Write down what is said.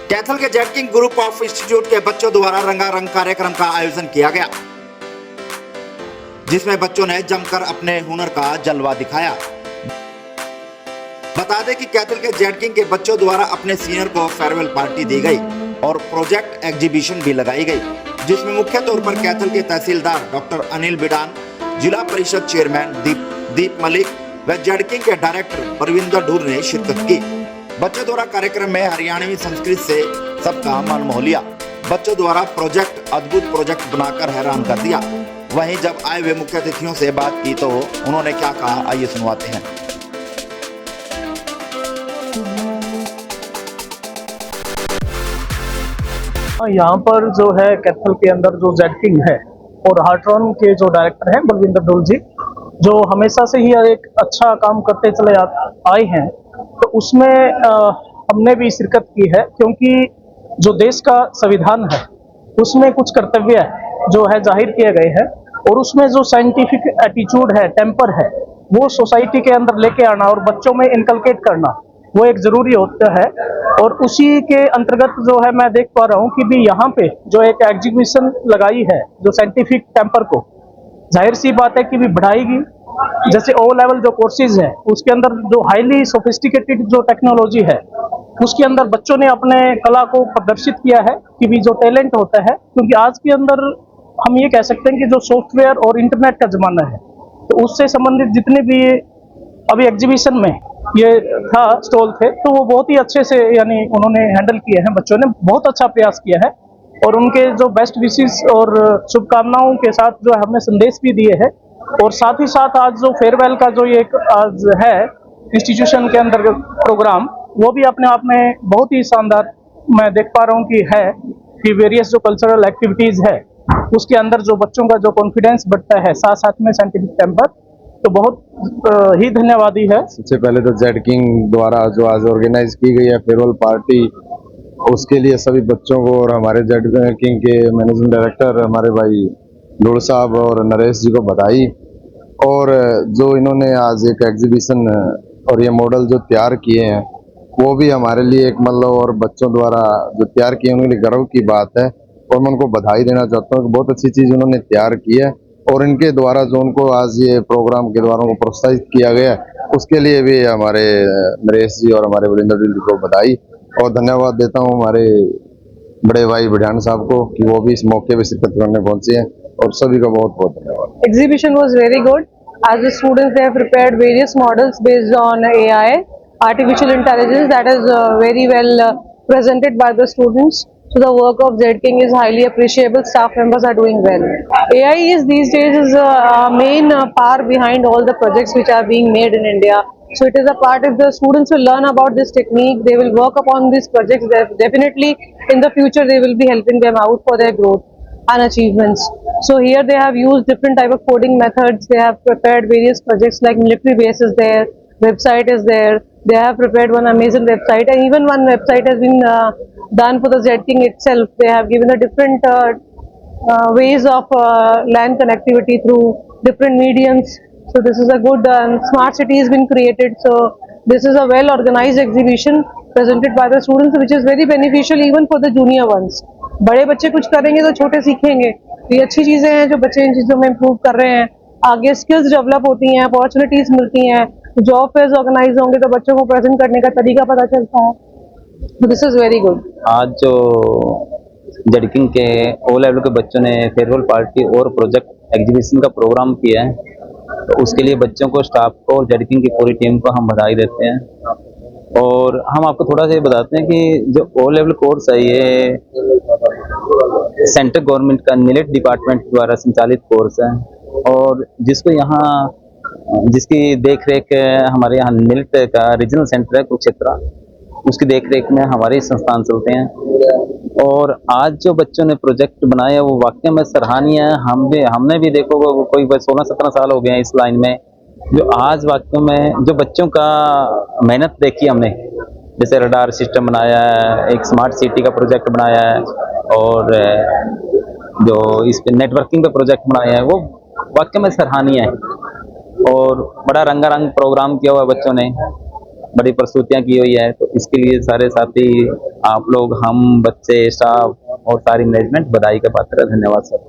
कैथल के Z king group of institute के बच्चों द्वारा रंगारंग कार्यक्रम का आयोजन किया गया, जिसमें बच्चों ने जमकर अपने हुनर का जलवा दिखाया। बता दें कि कैथल के जेड किंग के बच्चों द्वारा अपने सीनियर को फेयरवेल पार्टी दी गई और प्रोजेक्ट एग्जीबिशन भी लगाई गई, जिसमें मुख्य तौर पर कैथल के तहसीलदार डॉक्टर अनिल बिडान, जिला परिषद चेयरमैन दीप मलिक व जेड किंग के डायरेक्टर परविंदर ढूर ने शिरकत की। बच्चों द्वारा कार्यक्रम में हरियाणवी संस्कृति से सबका मन मोह लिया। बच्चों द्वारा अद्भुत प्रोजेक्ट बनाकर हैरान कर दिया। वहीं जब आए हुए मुख्य अतिथियों से बात की तो उन्होंने क्या कहा, आइए सुनवाते हैं। यहाँ पर जो है कैथल के अंदर जो जेड किंग है और हार्ट्रॉन के जो डायरेक्टर हैं बलविंदर ढोल जी, जो हमेशा से ही एक अच्छा काम करते चले आए हैं, तो उसमें हमने भी शिरकत की है, क्योंकि जो देश का संविधान है उसमें कुछ कर्तव्य जो है जाहिर किए गए हैं, और उसमें जो साइंटिफिक एटीट्यूड है, टेम्पर है, वो सोसाइटी के अंदर लेके आना और बच्चों में इनकलकेट करना वो एक जरूरी होता है। और उसी के अंतर्गत जो है मैं देख पा रहा हूँ कि भी यहाँ पे जो एक एग्जीबिशन लगाई है जो साइंटिफिक टेम्पर को, जाहिर सी बात है कि भी बढ़ाएगी। जैसे ओ लेवल जो कोर्सेज है उसके अंदर जो हाईली सोफिस्टिकेटेड जो टेक्नोलॉजी है उसके अंदर बच्चों ने अपने कला को प्रदर्शित किया है कि भी जो टैलेंट होता है, क्योंकि आज के अंदर हम ये कह सकते हैं कि जो सॉफ्टवेयर और इंटरनेट का जमाना है, तो उससे संबंधित जितने भी अभी एग्जीबिशन में ये था स्टॉल थे, तो वो बहुत ही अच्छे से यानी उन्होंने हैंडल किए हैं। बच्चों ने बहुत अच्छा प्रयास किया है और उनके जो बेस्ट विशेस और शुभकामनाओं के साथ जो हमें संदेश भी दिए हैं। और साथ ही साथ आज जो फेयरवेल का जो एक आज है इंस्टीट्यूशन के अंदर प्रोग्राम, वो भी अपने आप में बहुत ही शानदार मैं देख पा रहा हूँ कि है कि वेरियस जो कल्चरल एक्टिविटीज है उसके अंदर जो बच्चों का जो कॉन्फिडेंस बढ़ता है, साथ साथ में साइंटिफिक टेम्पर, तो बहुत ही धन्यवादी है। सबसे पहले तो जेड किंग द्वारा जो आज ऑर्गेनाइज की गई है फेयरवेल पार्टी, उसके लिए सभी बच्चों को और हमारे जेड किंग के मैनेजिंग डायरेक्टर हमारे भाई लुड़ साहब और नरेश जी को बधाई। और जो इन्होंने आज एक एग्जीबिशन और ये मॉडल जो तैयार किए हैं वो भी हमारे लिए एक मतलब और बच्चों द्वारा जो तैयार किए उनके लिए गर्व की बात है, और मैं उनको बधाई देना चाहता हूँ कि बहुत अच्छी चीज़ उन्होंने तैयार की है। और इनके द्वारा जो उनको आज ये प्रोग्राम के द्वारा उनको प्रोत्साहित किया गया उसके लिए भी हमारे नरेश जी और हमारे बलिंदर जी को बधाई और धन्यवाद देता हूँ हमारे बड़े भाई बिडान साहब को कि वो भी इस मौके पे शिरकत करने पहुंचे हैं, और सभी का बहुत बहुत धन्यवाद। Exhibition was very good. As the students, they have prepared various models based on AI, artificial intelligence, that is very well presented by the students. So the work of Z King is highly appreciable. Staff members are doing well. AI is these days is main power behind all the projects which are being made in India. So it is a part. If the students will learn about this technique, they will work upon these projects. Definitely in the future they will be helping them out for their growth and achievements. So here they have used different type of coding methods. They have prepared various projects like military base is there, website is there. They have prepared one amazing website, and even one website has been done for the Z King itself. They have given a different ways of LAN connectivity through different mediums. So this is a good smart city has been created. So this is a well organized exhibition presented by the students, which is very beneficial even for the junior ones. बड़े बच्चे कुछ करेंगे तो छोटे सीखेंगे, तो ये अच्छी चीजें हैं जो बच्चे इन चीजों में इम्प्रूव कर रहे हैं। आगे स्किल्स डेवलप होती हैं, अपॉर्चुनिटीज मिलती हैं, जॉब फेयर्स ऑर्गेनाइज होंगे तो बच्चों को प्रेजेंट करने का तरीका पता चलता है। This is very good. आज जो जेड किंग के ओ लेवल के बच्चों ने फेयरवेल पार्टी और प्रोजेक्ट एग्जीबिशन का प्रोग्राम किया है, तो उसके लिए बच्चों को, स्टाफ को और जेड किंग की पूरी टीम को हम बधाई देते हैं। और हम आपको थोड़ा सा ये बताते हैं कि जो ओ लेवल कोर्स है ये सेंट्रल गवर्नमेंट का मिलिट डिपार्टमेंट द्वारा संचालित कोर्स है, और जिसको यहाँ जिसकी देख रेख हमारे यहाँ मिलिट का रीजनल सेंटर है कुरुक्षेत्र, उसकी देख रेख में हमारे संस्थान चलते हैं। और आज जो बच्चों ने प्रोजेक्ट बनाया वो वाकई में सराहनीय है। हमने भी देखो कोई 16-17 साल हो गए हैं इस लाइन में, जो आज वाकई में जो बच्चों का मेहनत देखी हमने, जैसे रडार सिस्टम बनाया है, एक स्मार्ट सिटी का प्रोजेक्ट बनाया है, और जो इस पे नेटवर्किंग का प्रोजेक्ट बनाया है, वो वाकई में सराहनीय है। और बड़ा रंगारंग प्रोग्राम किया हुआ है बच्चों ने, बड़ी प्रस्तुतियां की हुई है, तो इसके लिए सारे साथी आप लोग, हम, बच्चे, स्टाफ और सारी मैनेजमेंट बधाई का पात्र है। धन्यवाद सर।